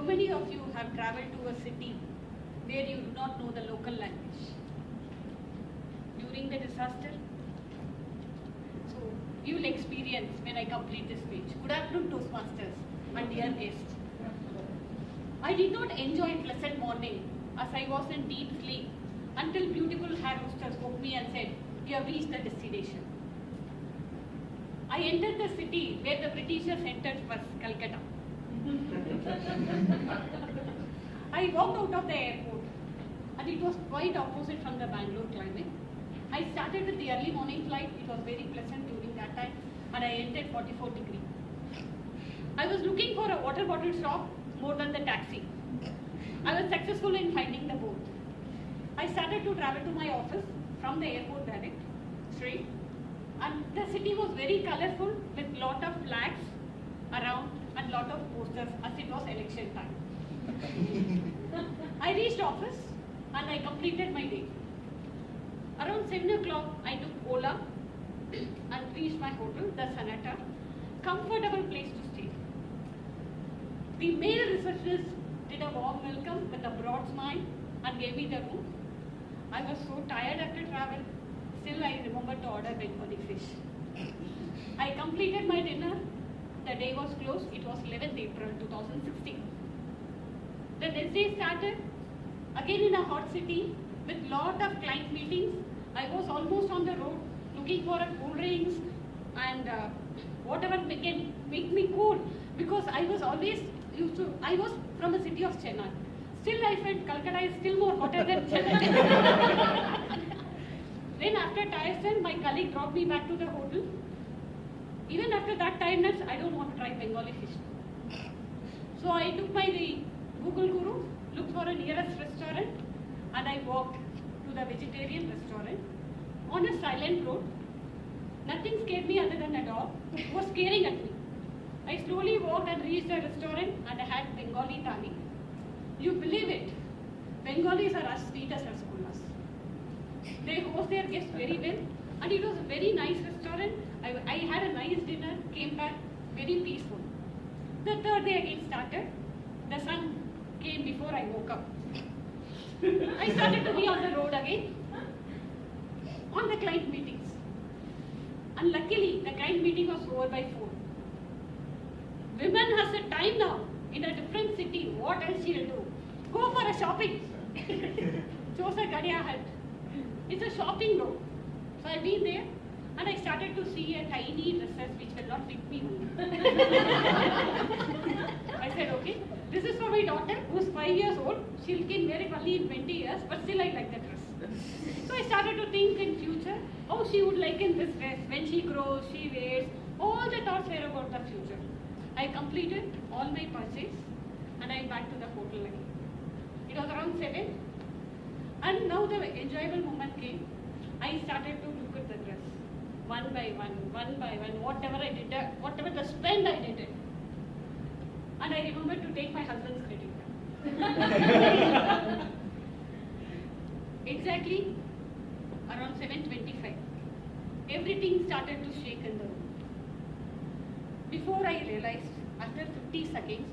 many of you have traveled to a city where you do not know the local language? During the disaster? So, you will experience when I complete this speech. Good afternoon, Toastmasters and dear guests. I did not enjoy pleasant morning as I was in deep sleep until beautiful hair hostess woke me and said, "You have reached the destination." I entered the city where the Britishers entered first, Calcutta. I walked out of the airport and it was quite opposite from the Bangalore climate. I started with the early morning flight. It was very pleasant during that time and I entered 44 degrees. I was looking for a water bottle shop more than the taxi. I was successful in finding the boat. I started to travel to my office from the airport direct, straight. And the city was very colorful with lot of flags around and lot of posters as it was election time. I reached office and I completed my day. Around 7 o'clock, I took Ola and reached my hotel, the Sonata, comfortable place to stay. The male receptionist did a warm welcome with a broad smile and gave me the room. I was so tired after travel, still I remember to order Bengali fish. I completed my dinner. The day was closed. It was 11th April 2016. The next day started, again in a hot city with lot of client meetings. I was almost on the road looking for a cool drinks and whatever can make me cool because I was always I was from the city of Chennai. Still I felt Calcutta is still more hotter than Chennai. Then after Tyson, my colleague dropped me back to the hotel. Even after that tiredness, I don't want to try Bengali fish. So I took my Google Guru, looked for a nearest restaurant and I walked to the vegetarian restaurant on a silent road. Nothing scared me other than a dog who was staring at me. I slowly walked and reached the restaurant and I had Bengali thali. You believe it, Bengalis are as sweet as rasgullas. They host their guests very well and it was a very nice restaurant. I had a nice dinner, came back very peaceful. The third day again started. The sun came before I woke up. I started to be on the road again on the client meetings. And luckily the client meeting was over by 4. Women has a time now in a different city. What else she'll do? Go for a shopping. Chose a Gadia hut. It's a shopping road. So I've been there and I started to see a tiny dresses which will not fit me. I said, okay, this is for my daughter who's 5 years old. She can wear it only in 20 years, but still I like the dress. So I started to think in future, oh, she would like in this dress. When she grows, she wears. All the thoughts were about the future. I completed all my purchase and I back to the hotel again. It was around 7 and now the enjoyable moment came. I started to look at the dress one by one, whatever I did, whatever the spend I did it. And I remembered to take my husband's credit card. Exactly around 7:25, everything started to shake in the room. Before I realized, after 50 seconds,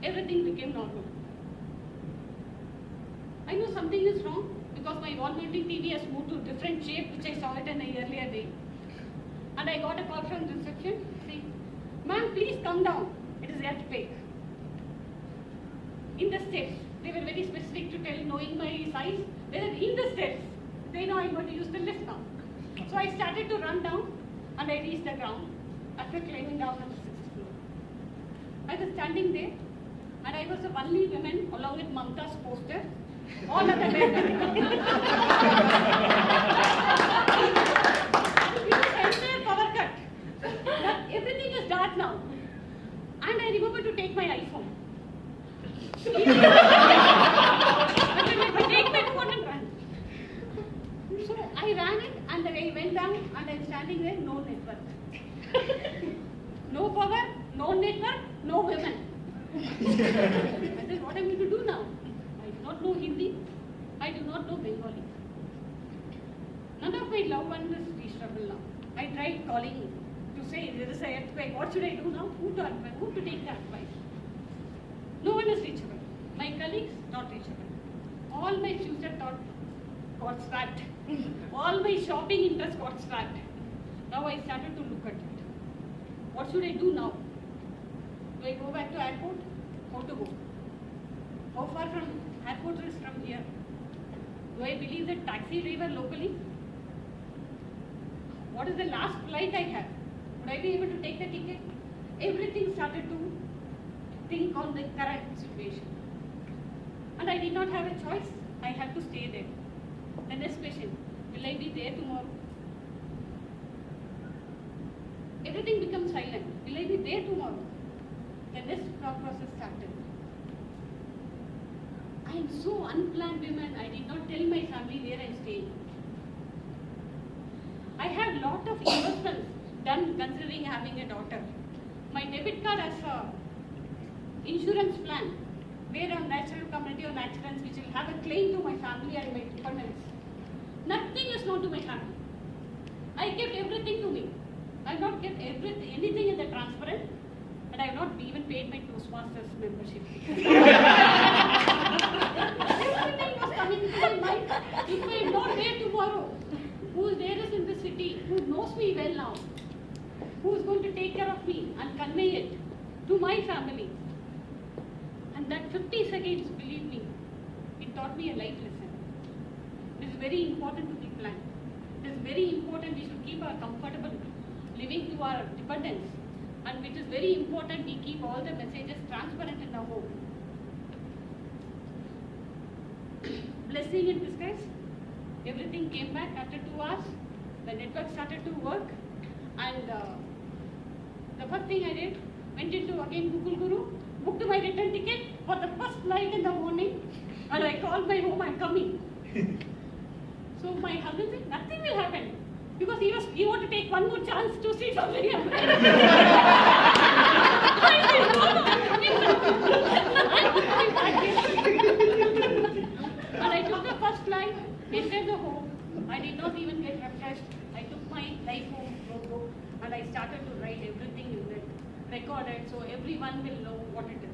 everything became normal. I know something is wrong because my wall mounting TV has moved to a different shape which I saw it in an earlier day. And I got a call from reception saying, "Ma'am, please come down. It is earthquake." In the steps, they were very specific to tell, knowing my size, whether in the steps, they know I'm going to use the lift now. So I started to run down and I reached the ground after climbing down on the 6th floor. I was standing there and I was the only woman along with Mamta's poster. All other men. Power cut. Everything is dark now. And I remember to take my iPhone. I take my phone and run. So I ran it and I went down and I'm standing there, no network. No power, no network, no women. I said, what am I going to do now? I do not know Hindi. I do not know Bengali. None of my loved ones is reachable now. I tried calling to say there is an earthquake. What should I do now? Who to take the advice? No one is reachable. My colleagues, not reachable. All my future thought got scrapped. All my shopping interest got scrapped. Now I started to look at it. What should I do now? Do I go back to airport? How to go? How far from airport is from here? Do I believe that taxi driver locally? What is the last flight I have? Would I be able to take the ticket? Everything started to think on the current situation. And I did not have a choice. I had to stay there. The next question, will I be there tomorrow? Everything becomes silent. Will I be there tomorrow? The next thought process started. I am so unplanned woman. I did not tell my family where I am staying. I had lot of investments done considering having a daughter. My debit card has a insurance plan where on natural community or accidents which will have a claim to my family and my dependents. Nothing is known to my family. I kept everything to me. I have not kept anything in the transparent, and I have not even paid my Toastmasters membership. Everything was coming to my mind. If I am not there tomorrow, who is there is in the city, who knows me well now, who is going to take care of me and convey it to my family. And that 50 seconds, believe me, it taught me a life lesson. It is very important to be planned. It is very important we should keep our comfortable living to our dependents. And it is very important we keep all the messages transparent in our home. Blessing in disguise. Everything came back after 2 hours. The network started to work. And the first thing I did, went into again Google Guru, booked my return ticket for the first flight in the morning, and I called my home, I'm coming. So my husband said, nothing will happen, because he wanted to take one more chance to see something else. I said, no, I'm coming back. And I took the first flight, entered the home. I did not even get refreshed. I took my life home notebook and I started to write everything in it, recorded, so everyone will know what it is.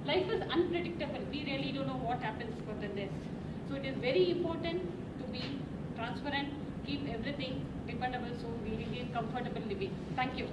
Life is unpredictable. We really don't know what happens for the next. So it is very important to be transparent, keep everything dependable so we will live comfortable living. Thank you.